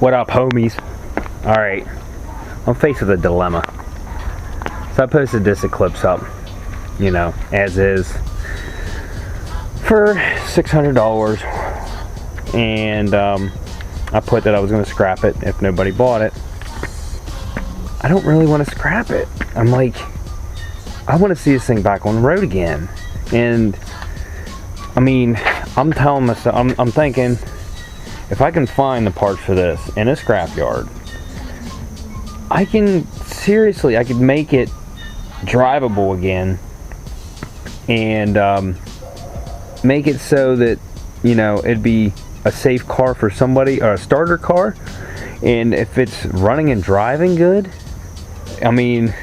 What up, homies? Alright, I'm faced with a dilemma. So I posted this Eclipse up, you know, as is, for $600. And I put that I was going to scrap it if nobody bought it. I don't really want to scrap it. I'm like, I want to see this thing back on the road again. And I mean, I'm telling myself, I'm thinking, if I can find the parts for this in a scrapyard, I can seriously, I could make it drivable again and make it so that, you know, it'd be a safe car for somebody, or a starter car. And if it's running and driving good, I mean,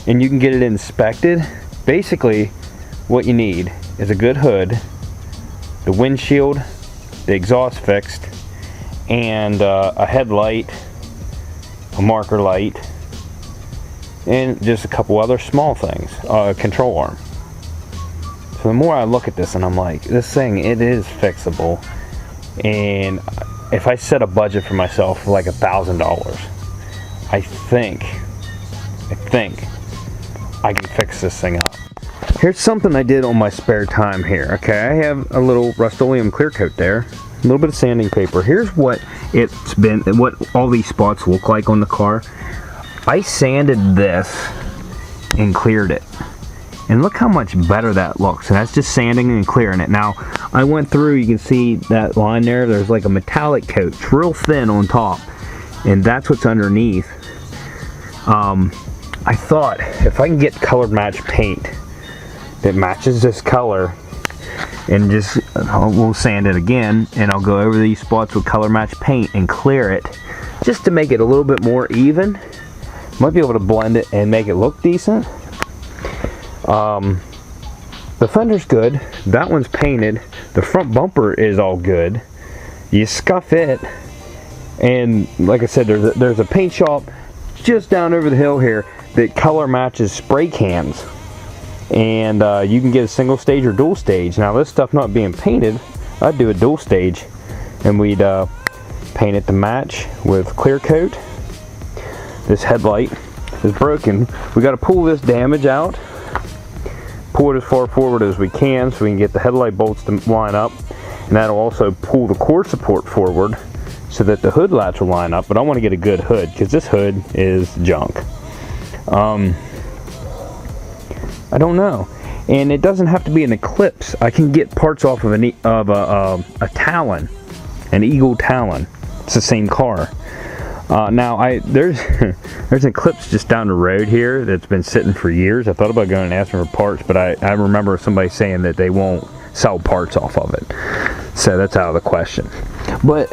and you can get it inspected, basically what you need is a good hood, the windshield, the exhaust fixed, and a headlight, a marker light, and just a couple other small things, a control arm. So the more I look at this, and I'm like, this thing, it is fixable. And if I set a budget for myself for like $1,000, I think I can fix this thing up. Here's something I did on my spare time here. Okay, I have a little Rust-Oleum clear coat there, a little bit of sanding paper. Here's what it's been, what all these spots look like on the car. I sanded this and cleared it, and look how much better that looks. And that's just sanding and clearing it. Now I went through, you can see that line there, there's like a metallic coat, it's real thin on top, and that's what's underneath. I thought if I can get colored match paint that matches this color, and just we'll sand it again, and I'll go over these spots with color match paint and clear it just to make it a little bit more even. Might be able to blend it and make it look decent. The fender's good, that one's painted, the front bumper is all good. You scuff it, and like I said, there's a paint shop just down over the hill here that color matches spray cans, and you can get a single stage or dual stage. Now this stuff not being painted, I'd do a dual stage, and we'd paint it to match with clear coat. This headlight is broken. We got to pull this damage out, pull it as far forward as we can so we can get the headlight bolts to line up, and that'll also pull the core support forward so that the hood latch will line up. But I want to get a good hood because this hood is junk. I don't know, and it doesn't have to be an Eclipse. I can get parts off of a Talon, an Eagle Talon. It's the same car. Now there's an Eclipse just down the road here that's been sitting for years. I thought about going and asking for parts, but I remember somebody saying that they won't sell parts off of it, so that's out of the question. But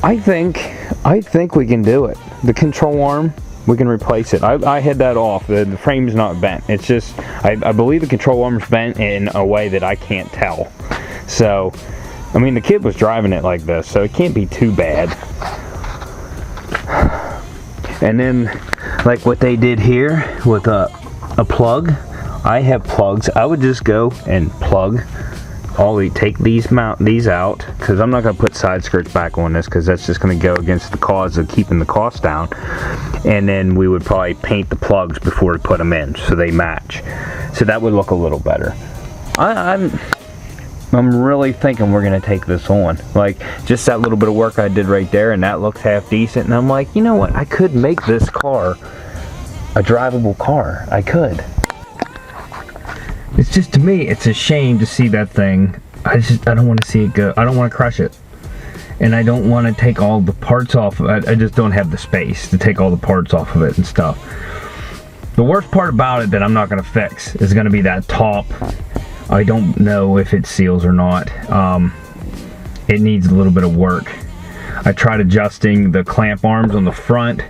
I think we can do it. The control arm, we can replace it. I had that off. The frame's not bent. It's just, I believe the control arm's bent in a way that I can't tell. So, I mean, the kid was driving it like this, so it can't be too bad. And then, like what they did here with a plug, I have plugs. I would just go and plug take these out, because I'm not going to put side skirts back on this, because that's just going to go against the cause of keeping the cost down. And then we would probably paint the plugs before we put them in so they match, so that would look a little better. I'm really thinking we're going to take this on. Like, just that little bit of work I did right there, and that looks half decent, and I'm like, you know what, I could make this car a drivable car. I could. It's just, to me, it's a shame to see that thing. I don't want to see it go. I don't want to crush it, and I don't want to take all the parts off. I just don't have the space to take all the parts off of it and stuff. The worst part about it that I'm not going to fix is going to be that top. I don't know if it seals or not. It needs a little bit of work. I tried adjusting the clamp arms on the front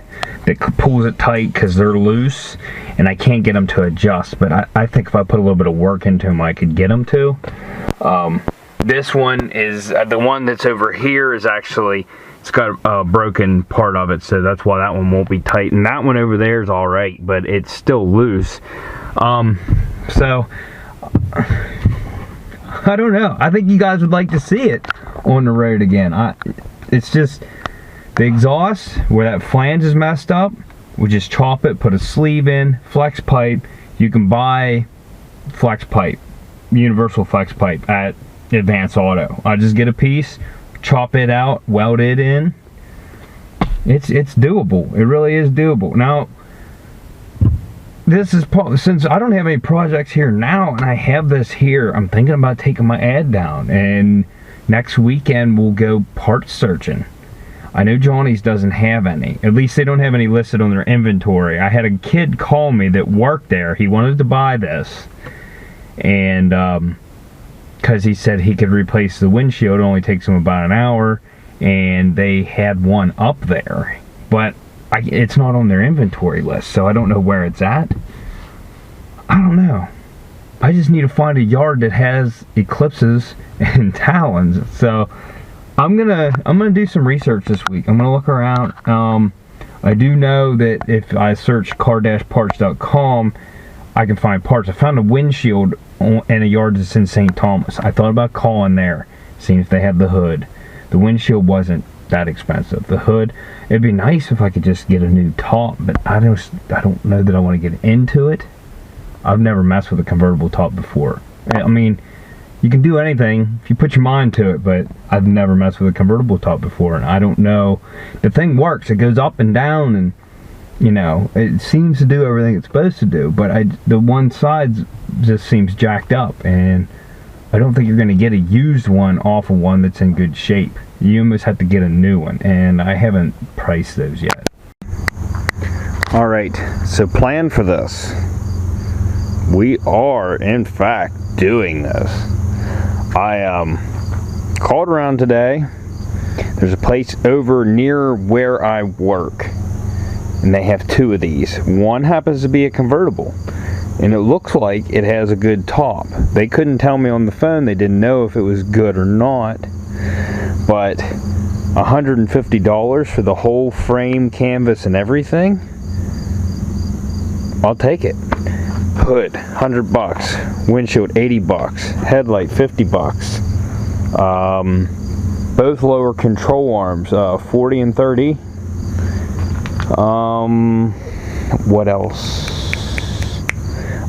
that pulls it tight because they're loose, and I can't get them to adjust, but I think if I put a little bit of work into them, I could get them to. This one is, the one that's over here is actually, it's got a broken part of it, so that's why that one won't be tight, and that one over there is alright, but it's still loose. So I don't know. I think you guys would like to see it on the road again. it's just the exhaust where that flange is messed up. We just chop it, put a sleeve in, flex pipe. You can buy flex pipe, universal flex pipe at Advance Auto. I just get a piece, chop it out, weld it in. It's doable. It really is doable. Now, this is since I don't have any projects here now, and I have this here, I'm thinking about taking my ad down, and next weekend we'll go parts searching. I know Johnny's doesn't have any. At least they don't have any listed on their inventory. I had a kid call me that worked there. He wanted to buy this, and because he said he could replace the windshield. It only takes him about an hour, and they had one up there, but it's not on their inventory list, so I don't know where it's at. I don't know. I just need to find a yard that has Eclipses and Talons. So I'm gonna do some research this week. I'm gonna look around. I do know that if I search car-parts.com, I can find parts. I found a windshield in a yard that's in St. Thomas. I thought about calling there, seeing if they had the hood. The windshield wasn't that expensive. The hood, it'd be nice if I could just get a new top, but I don't know that I want to get into it. I've never messed with a convertible top before. I mean, you can do anything if you put your mind to it, but I've never messed with a convertible top before, and I don't know. The thing works. It goes up and down, and you know, it seems to do everything it's supposed to do, but the one side just seems jacked up, and I don't think you're going to get a used one off of one that's in good shape. You almost have to get a new one, and I haven't priced those yet. Alright, so plan for this. We are, in fact, doing this. I called around today. There's a place over near where I work, and they have two of these. One happens to be a convertible, and it looks like it has a good top. They couldn't tell me on the phone. They didn't know if it was good or not, but $150 for the whole frame, canvas, and everything, I'll take it. Hood, $100. Windshield, $80. Headlight, $50. Both lower control arms, 40 and 30. What else?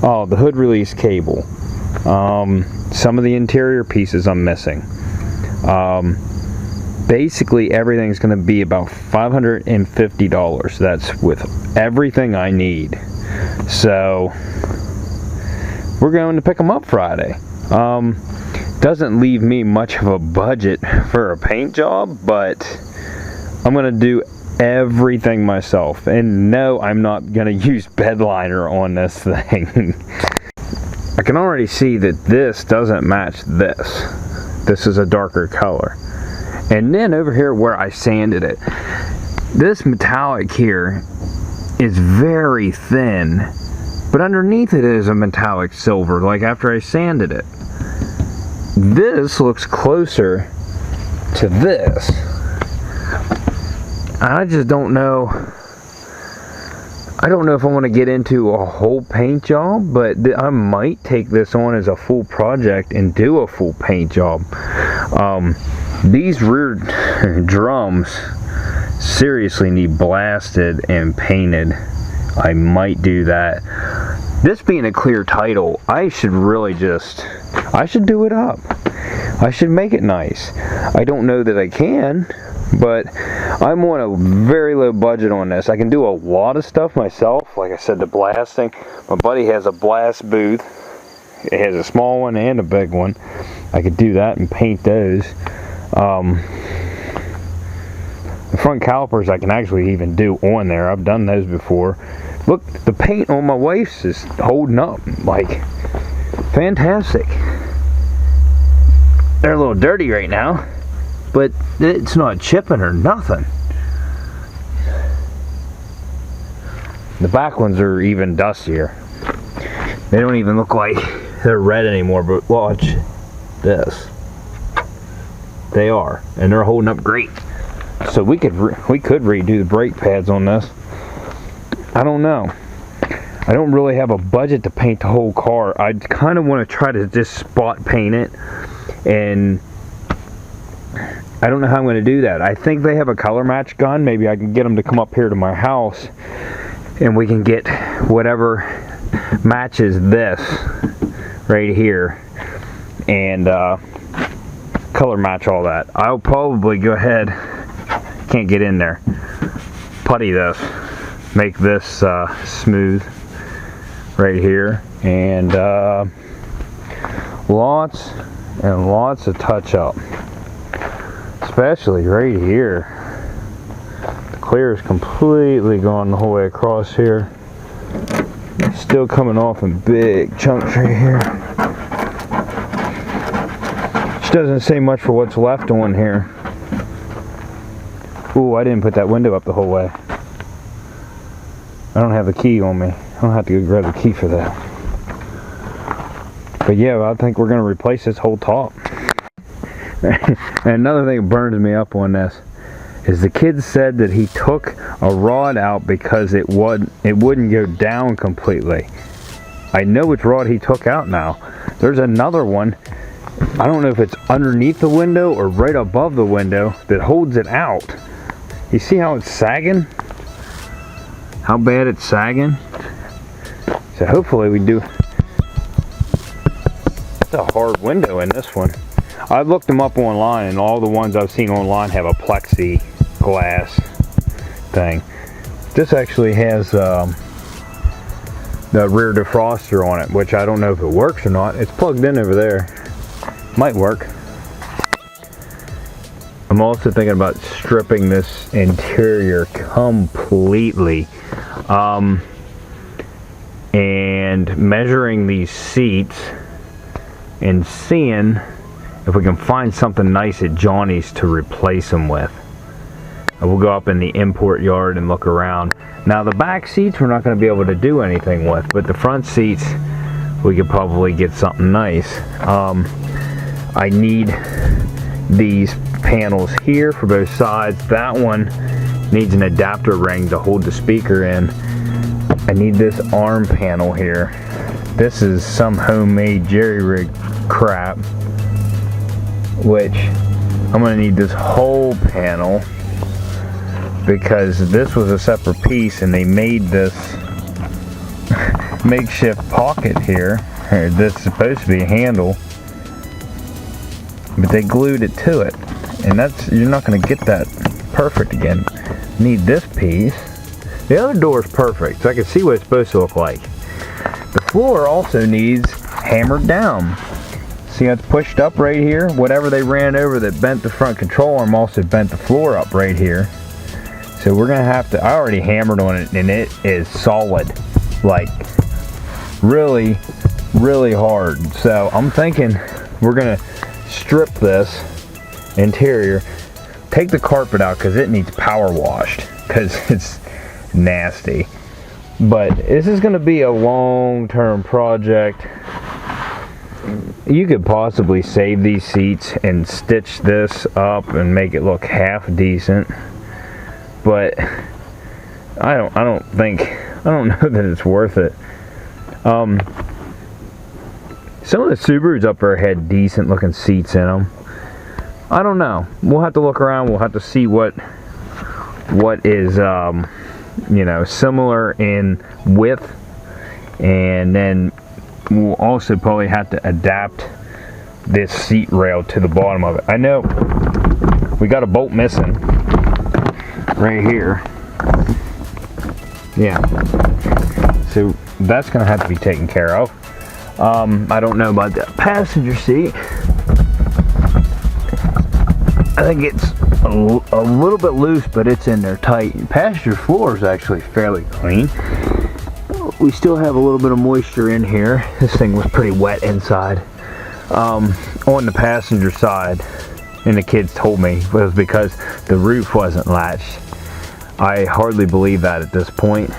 Oh, the hood release cable. Some of the interior pieces I'm missing. Basically everything's going to be about $550. That's with everything I need. So we're going to pick them up Friday. Doesn't leave me much of a budget for a paint job, but I'm going to do everything myself. And no, I'm not going to use bed liner on this thing. I can already see that this doesn't match this. This is a darker color. And then over here where I sanded it, this metallic here is very thin, but underneath it is a metallic silver, like after I sanded it. This looks closer to this. I just don't know. I don't know if I want to get into a whole paint job, but I might take this on as a full project and do a full paint job. These rear drums seriously need blasted and painted. I might do that. This being a clear title, I should really I should do it up. I should make it nice. I don't know that I can, but I'm on a very low budget on this. I can do a lot of stuff myself. Like I said, the blasting. My buddy has a blast booth. It has a small one and a big one. I could do that and paint those. The front calipers I can actually even do on there. I've done those before. Look, the paint on my wife's is holding up. Like, fantastic. They're a little dirty right now, but it's not chipping or nothing. The back ones are even dustier. They don't even look like they're red anymore, but watch this. They are, and they're holding up great. So we could redo the brake pads on this. I don't know. I don't really have a budget to paint the whole car. I kind of want to try to just spot paint it and I don't know how I'm going to do that. I think they have a color match gun. Maybe I can get them to come up here to my house and we can get whatever matches this right here and color match all that. I'll probably go ahead, can't get in there, putty this, make this smooth right here, and lots and lots of touch up, especially right here. The clear is completely gone the whole way across here, still coming off in big chunks right here, which doesn't say much for what's left on here. Ooh, I didn't put that window up the whole way. I don't have the key on me. I don't have to go grab the key for that. But yeah, I think we're going to replace this whole top. And another thing that burns me up on this is the kid said that he took a rod out because it wouldn't go down completely. I know which rod he took out now. There's another one. I don't know if it's underneath the window or right above the window that holds it out. You see how it's sagging? How bad it's sagging? So hopefully we do. It's a hard window in this one. I looked them up online and all the ones I've seen online have a plexiglass thing. This actually has the rear defroster on it, which I don't know if it works or not. It's plugged in over there. Might work. I'm also thinking about stripping this interior completely and measuring these seats and seeing if we can find something nice at Johnny's to replace them with. And we'll go up in the import yard and look around. Now the back seats we're not going to be able to do anything with, but the front seats we could probably get something nice. I need these panels here for both sides. That one needs an adapter ring to hold the speaker in. I need this arm panel here. This is some homemade jerry rig crap, which I'm going to need this whole panel because this was a separate piece and they made this makeshift pocket here. This is supposed to be a handle, but they glued it to it, and you're not going to get that perfect again. Need this piece. The other door is perfect, so I can see what it's supposed to look like. The floor also needs hammered down. See how it's pushed up right here? Whatever they ran over that bent the front control arm also bent the floor up right here. So we're going to have to, I already hammered on it and it is solid. Like really, really hard. So I'm thinking we're going to strip this interior, take the carpet out because it needs power washed because it's nasty. But this is going to be a long-term project. You could possibly save these seats and stitch this up and make it look half decent, but I don't know that it's worth it. Some of the Subarus up there had decent looking seats in them. I don't know. We'll have to look around. We'll have to see what is you know, similar in width, and then we'll also probably have to adapt this seat rail to the bottom of it. I know we got a bolt missing right here. Yeah, so that's gonna have to be taken care of. I don't know about the passenger seat. I think it's a little bit loose, but it's in there tight. Passenger floor is actually fairly clean. We still have a little bit of moisture in here. This thing was pretty wet inside. On the passenger side, and the kids told me it was because the roof wasn't latched. I hardly believe that at this point.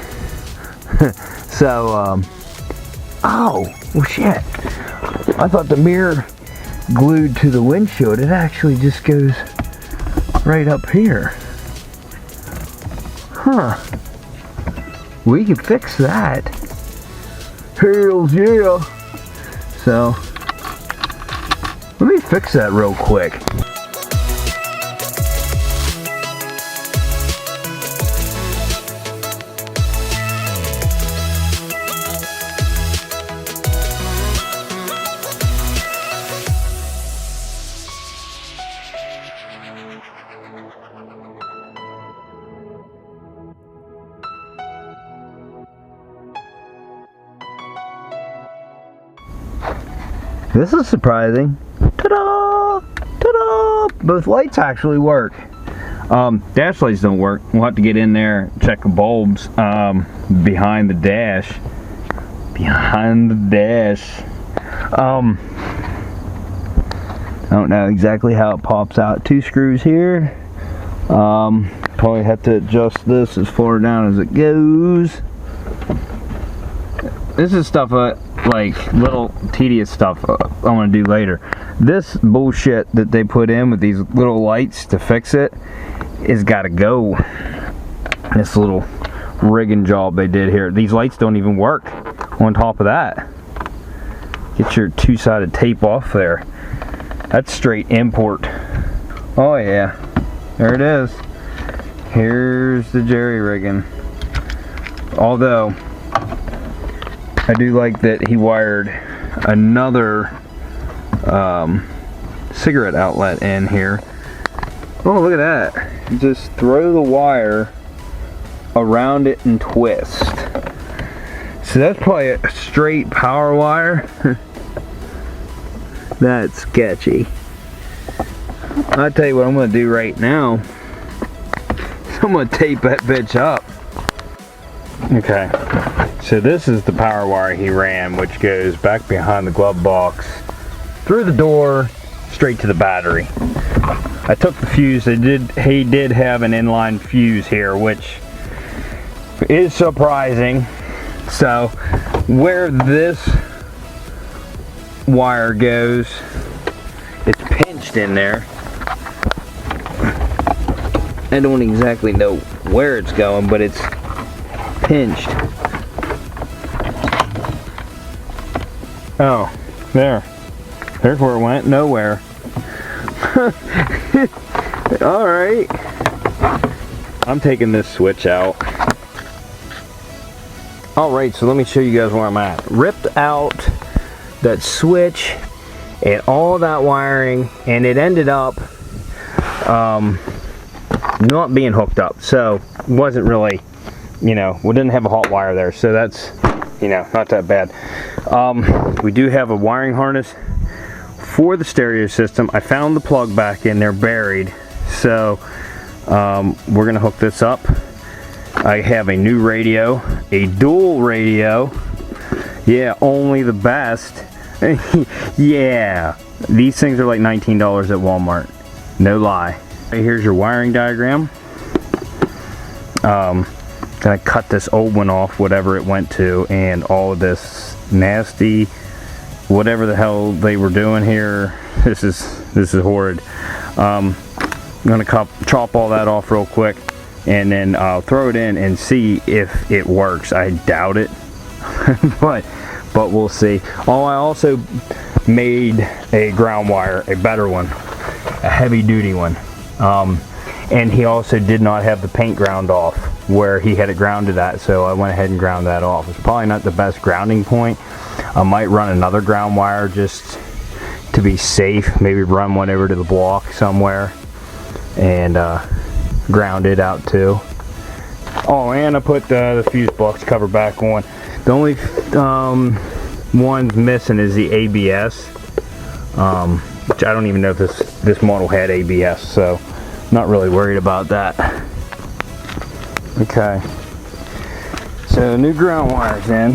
So, oh, well shit. I thought the mirror glued to the windshield. It actually just goes right up here. Huh. We can fix that. Hells yeah. So, let me fix that real quick. This is surprising. Ta-da! Ta-da! Both lights actually work. Dash lights don't work. We'll have to get in there, check the bulbs behind the dash. Behind the dash. I don't know exactly how it pops out. 2 screws here. Probably have to adjust this as far down as it goes. This is stuff like little tedious stuff I want to do later. This bullshit that they put in with these little lights to fix it is got to go. This little rigging job they did here. These lights don't even work on top of that. Get your 2-sided tape off there. That's straight import. Oh yeah, there it is. Here's the jerry rigging. Although I do like that he wired another cigarette outlet in here. Oh, look at that. You just throw the wire around it and twist. So that's probably a straight power wire. That's sketchy. I'll tell you what I'm going to do right now. I'm going to tape that bitch up. Okay, so this is the power wire he ran, which goes back behind the glove box, through the door, straight to the battery. I took the fuse. He did have an inline fuse here, which is surprising. So where this wire goes, it's pinched in there. I don't exactly know where it's going, but it's pinched. Oh, there's where it went. Nowhere. Alright, I'm taking this switch out. Alright, so let me show you guys where I'm at. Ripped out that switch and all that wiring, and it ended up not being hooked up, so wasn't really, you know, we didn't have a hot wire there, so that's, you know, not that bad. We do have a wiring harness for the stereo system. I found the plug back in there buried, so we're gonna hook this up. I have a new radio, a dual radio. Yeah, only the best. Yeah, these things are like $19 at Walmart, no lie. Here's your wiring diagram. Gonna cut this old one off, whatever it went to, and all of this nasty, whatever the hell they were doing here. This is horrid. I'm gonna chop all that off real quick, and then I'll throw it in and see if it works. I doubt it, but we'll see. Oh, I also made a ground wire, a better one, a heavy duty one. And he also did not have the paint ground off where he had it grounded at, so I went ahead and ground that off. It's probably not the best grounding point. I might run another ground wire just to be safe. Maybe run one over to the block somewhere and ground it out too. Oh, and I put the fuse box cover back on. The only one's missing is the ABS, which I don't even know if this model had ABS, so not really worried about that. Okay, so new ground wires in.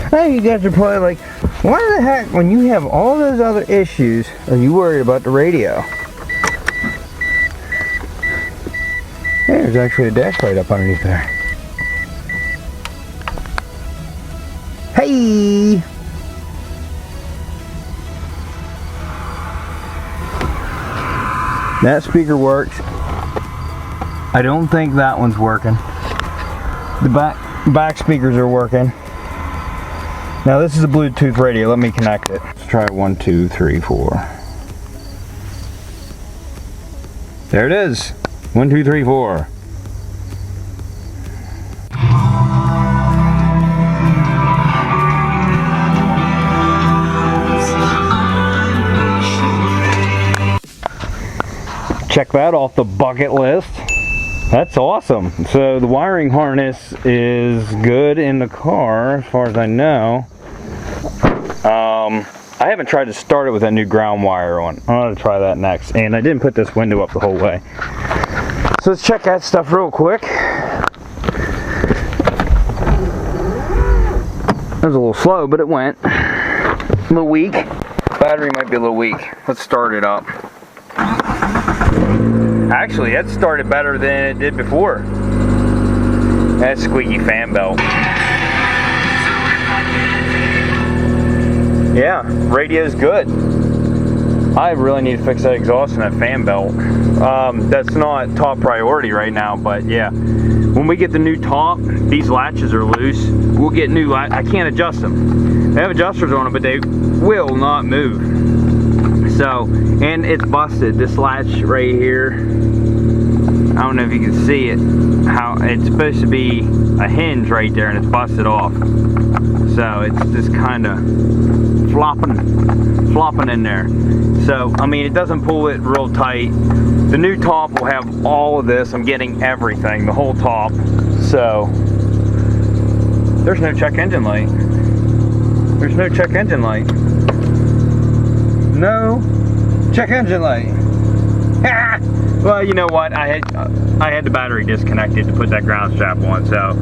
Hey, you guys are probably like, why the heck, when you have all those other issues, are you worried about the radio? Hey, there's actually a dash light up underneath there. Hey! That speaker works. I don't think that one's working. The back speakers are working. Now this is a Bluetooth radio. Let me connect it. Let's try 1, 2, 3, 4. There it is. 1, 2, 3, 4. Check that off the bucket list. That's awesome. So the wiring harness is good in the car as far as I know. I haven't tried to start it with that new ground wire on. I'm going to try that next. And I didn't put this window up the whole way. So let's check that stuff real quick. It was a little slow, but it went. A little weak. Battery might be a little weak. Let's start it up. Actually, that started better than it did before. That squeaky fan belt. Yeah, radio's good. I really need to fix that exhaust and that fan belt. That's not top priority right now, but yeah. When we get the new top, these latches are loose. We'll get new latches. I can't adjust them. They have adjusters on them, but they will not move. So, and it's busted. This latch right here, I don't know if you can see it, how it's supposed to be a hinge right there, and it's busted off. So it's just kind of flopping in there. So, I mean, it doesn't pull it real tight. The new top will have all of this. I'm getting everything, the whole top. So, there's no check engine light. There's no check engine light. No check engine light. Well, you know what? I had the battery disconnected to put that ground strap on, so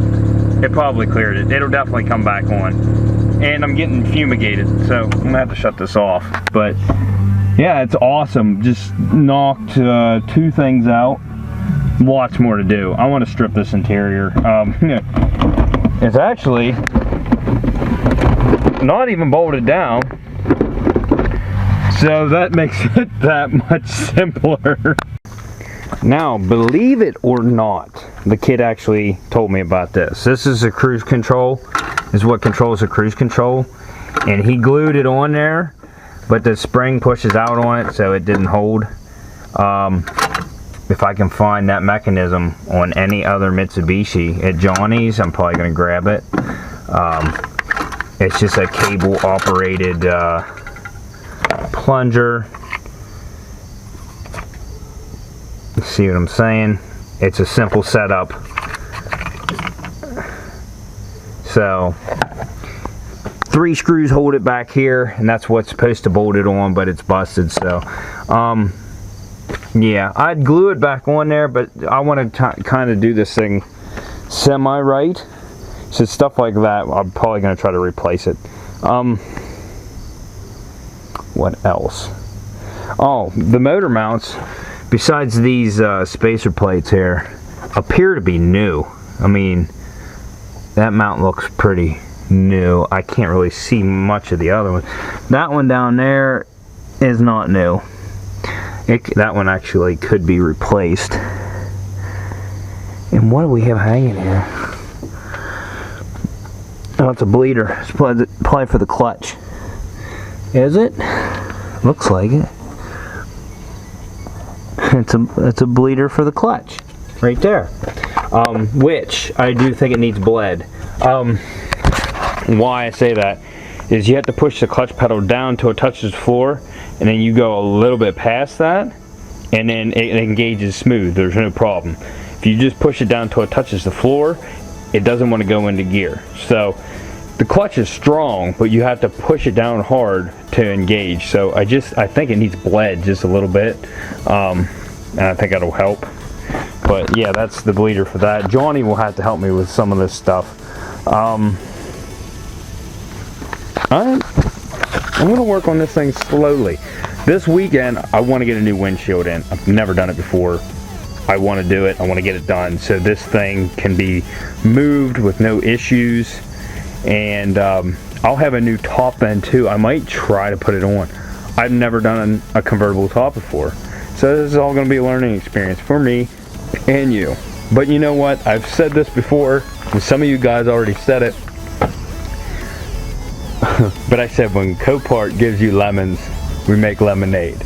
it probably cleared it. It'll definitely come back on. And I'm getting fumigated, so I'm gonna have to shut this off. But yeah, it's awesome. Just knocked 2 things out. Lots more to do. I want to strip this interior. It's actually not even bolted down, so that makes it that much simpler. Now, believe it or not, the kid actually told me about this. This is a cruise control. This is what controls the cruise control. And he glued it on there, but the spring pushes out on it, so it didn't hold. If I can find that mechanism on any other Mitsubishi at Johnny's, I'm probably going to grab it. It's just a cable operated plunger. See what I'm saying? It's a simple setup. So 3 screws hold it back here, and that's what's supposed to bolt it on, but it's busted. So yeah, I'd glue it back on there, but I want to kind of do this thing semi right. So stuff like that, I'm probably going to try to replace it. What else? Oh, the motor mounts, besides these spacer plates here, appear to be new. I mean, that mount looks pretty new. I can't really see much of the other one. That one down there is not new. That one actually could be replaced. And what do we have hanging here? Oh, it's a bleeder. It's probably for the clutch. Is it? Looks like it. It's a bleeder for the clutch, right there. Which I do think it needs bled. Why I say that is you have to push the clutch pedal down till it touches the floor, and then you go a little bit past that, and then it engages smooth. There's no problem. If you just push it down till it touches the floor, it doesn't want to go into gear. So the clutch is strong, but you have to push it down hard to engage. So I think it needs bled just a little bit, and I think that'll help. But yeah, that's the bleeder for that. Johnny will have to help me with some of this stuff. I'm gonna work on this thing slowly. This weekend, I want to get a new windshield in. I've never done it before. I want to do it. I want to get it done so this thing can be moved with no issues. And I'll have a new top end too. I might try to put it on. I've never done a convertible top before, so this is all going to be a learning experience for me and you. But you know what? I've said this before, and some of you guys already said it. But I said, when Copart gives you lemons, we make lemonade.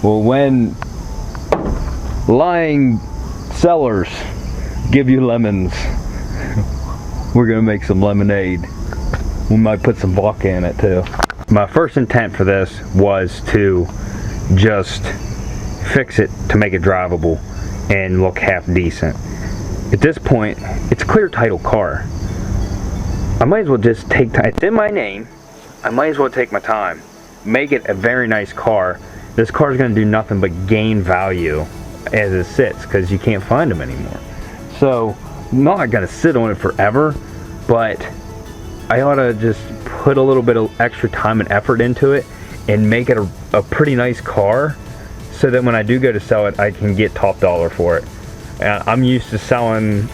Well, when lying sellers give you lemons, we're gonna make some lemonade. We might put some vodka in it too. My first intent for this was to just fix it to make it drivable and look half decent. At this point, it's a clear title car. I might as well just take time. It's in my name. I might as well take my time. make it a very nice car, this car is going to do nothing but gain value as it sits, because you can't find them anymore. So I'm not going to sit on it forever, but I ought to just put a little bit of extra time and effort into it and make it a pretty nice car, so that when I do go to sell it, I can get top dollar for it. I'm used to selling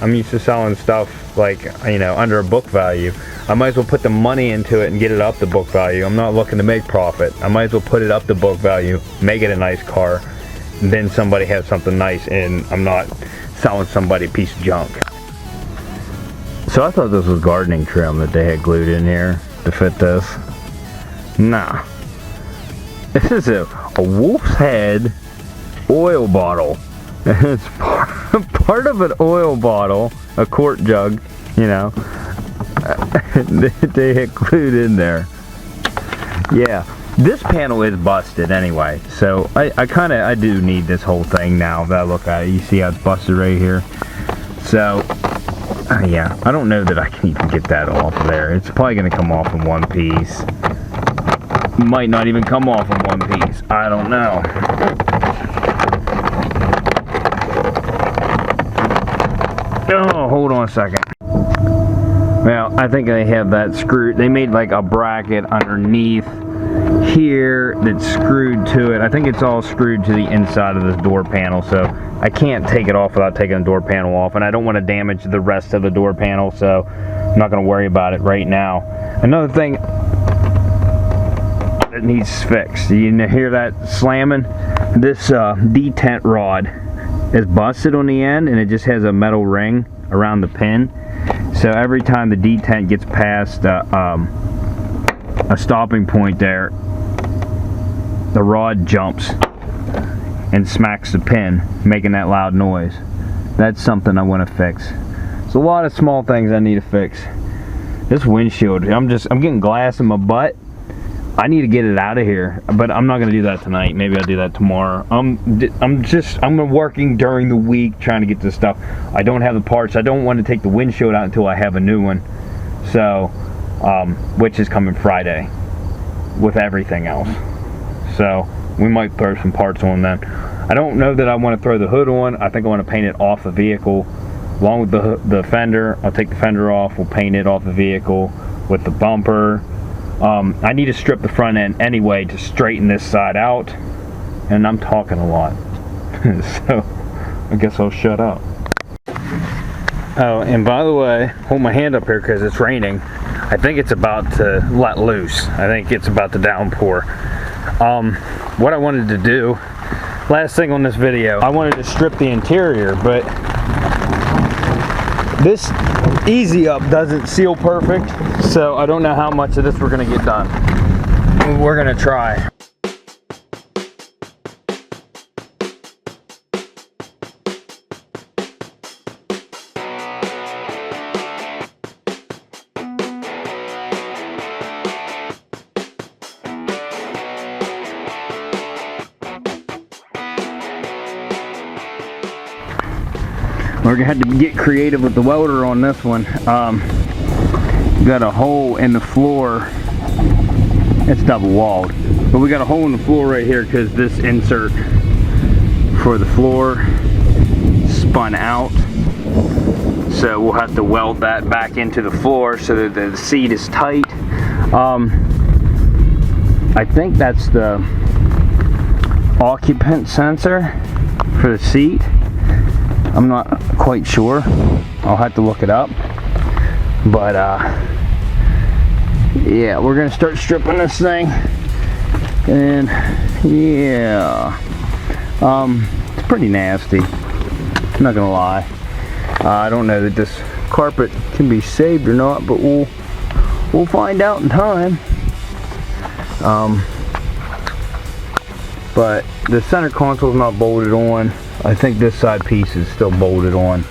stuff like, you know, under a book value. I might as well put the money into it and get it up to book value. I'm not looking to make profit. I might as well put it up to book value, make it a nice car, and then somebody has something nice, and I'm not selling somebody a piece of junk. So I thought this was gardening trim that they had glued in here to fit this. Nah. This is a wolf's head oil bottle. It's part of an oil bottle, a quart jug, you know. They had glued in there. Yeah, this panel is busted anyway, so I do need this whole thing now that I look at it. You see how it's busted right here? So, yeah, I don't know that I can even get that off of there. It's probably going to come off in one piece. Might not even come off in one piece. I don't know. Oh, hold on a second. Well, I think they have that screwed. They made like a bracket underneath here that's screwed to it. I think it's all screwed to the inside of this door panel, so I can't take it off without taking the door panel off, and I don't want to damage the rest of the door panel, so I'm not going to worry about it right now. Another thing that needs fixed. You hear that slamming? This detent rod is busted on the end, and it just has a metal ring around the pin. So every time the detent gets past a stopping point there, the rod jumps and smacks the pin, making that loud noise. That's something I want to fix. There's a lot of small things I need to fix. This windshield, I'm getting glass in my butt. I need to get it out of here, but I'm not going to do that tonight. Maybe I'll do that tomorrow. I'm working during the week trying to get this stuff. I don't have the parts. I don't want to take the windshield out until I have a new one. So, which is coming Friday with everything else. So we might throw some parts on then. I don't know that I want to throw the hood on. I think I want to paint it off the vehicle along with the fender. I'll take the fender off. We'll paint it off the vehicle with the bumper. I need to strip the front end anyway to straighten this side out, and I'm talking a lot. So I guess I'll shut up. Oh, and by the way, hold my hand up here because it's raining. I think it's about to let loose. I think it's about to downpour. What I wanted to do, last thing on this video, I wanted to strip the interior, but this easy up doesn't seal perfect, so I don't know how much of this we're gonna get done. We're gonna try. We're gonna have to get creative with the welder on this one. Got a hole in the floor. It's double walled, but we got a hole in the floor right here because this insert for the floor spun out. So we'll have to weld that back into the floor so that the seat is tight. I think that's the occupant sensor for the seat. I'm not quite sure. I'll have to look it up. But yeah, we're gonna start stripping this thing. And yeah, it's pretty nasty. I'm not gonna lie. I don't know that this carpet can be saved or not, but we'll find out in time. But the center console's not bolted on. I think this side piece is still bolted on.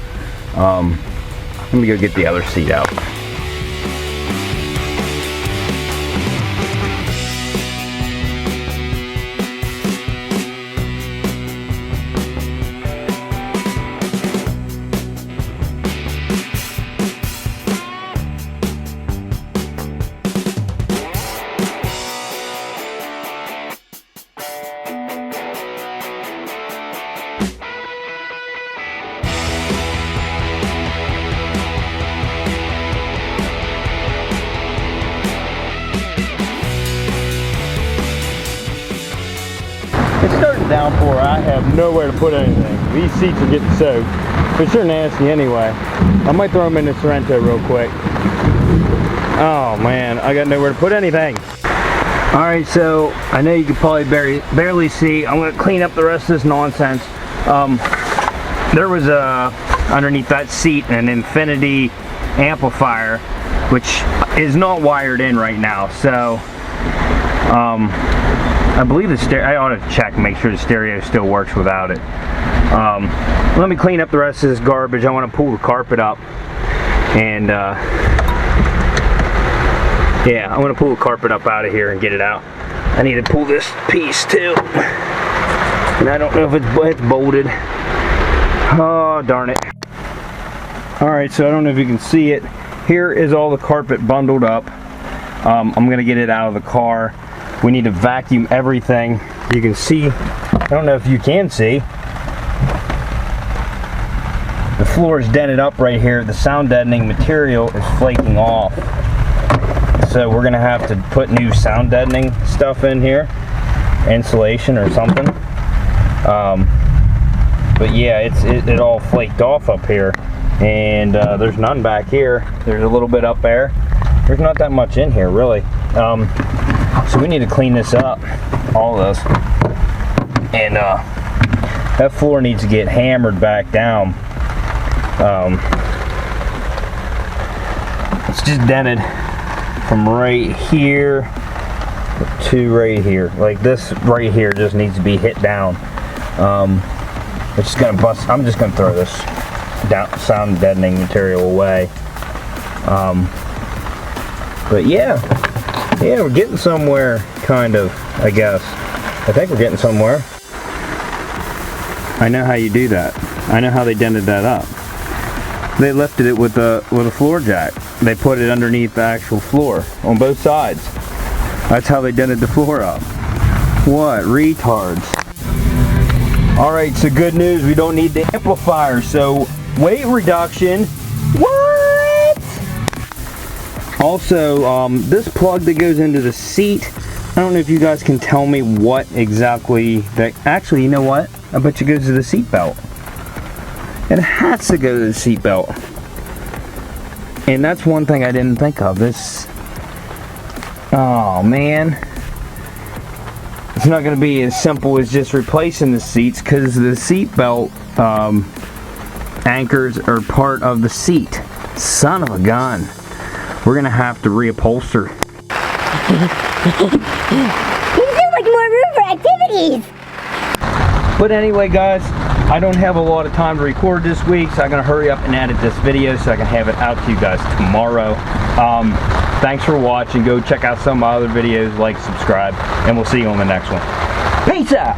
Let me go get the other seat out. downpour, I have nowhere to put anything. These seats are getting soaked, but they're nasty anyway. I might throw them in the Sorrento real quick. Oh man, I got nowhere to put anything. Alright, so I know you can probably barely see. I'm going to clean up the rest of this nonsense. There was underneath that seat an infinity amplifier, which is not wired in right now. So I believe the stereo, I ought to check and make sure the stereo still works without it. Let me clean up the rest of this garbage. I want to pull the carpet up, and yeah, I'm going to pull the carpet up out of here and get it out. I need to pull this piece too, and I don't know if it's bolted. Oh darn it. Alright, so I don't know if you can see it. Here is all the carpet bundled up. I'm going to get it out of the car. We need to vacuum everything. You can see, I don't know if you can see, the floor is dented up right here. The sound deadening material is flaking off. So we're going to have to put new sound deadening stuff in here. Insulation or something. But yeah, it all flaked off up here. And there's none back here. There's a little bit up there. There's not that much in here really. So we need to clean this up, all of this, and that floor needs to get hammered back down. It's just dented from right here to right here. Like this right here just needs to be hit down. It's just gonna bust. I'm just gonna throw this sound deadening material away. But yeah, we're getting somewhere, kind of, I guess. I think we're getting somewhere. I know how you do that. I know how they dented that up. They lifted it with a floor jack. They put it underneath the actual floor on both sides. That's how they dented the floor up. What retards. Alright, so good news, we don't need the amplifier, so weight reduction. What? Also, this plug that goes into the seat, I don't know if you guys can tell me what exactly that, actually, you know what? I bet you it goes to the seat belt. It has to go to the seat belt. And that's one thing I didn't think of. This, oh man. It's not going to be as simple as just replacing the seats, because the seat belt anchors are part of the seat. Son of a gun. We're going to have to reupholster. There's so much more room for activities! But anyway guys, I don't have a lot of time to record this week, so I'm going to hurry up and edit this video so I can have it out to you guys tomorrow. Thanks for watching. Go check out some of my other videos, like, subscribe, and we'll see you on the next one. Peace out!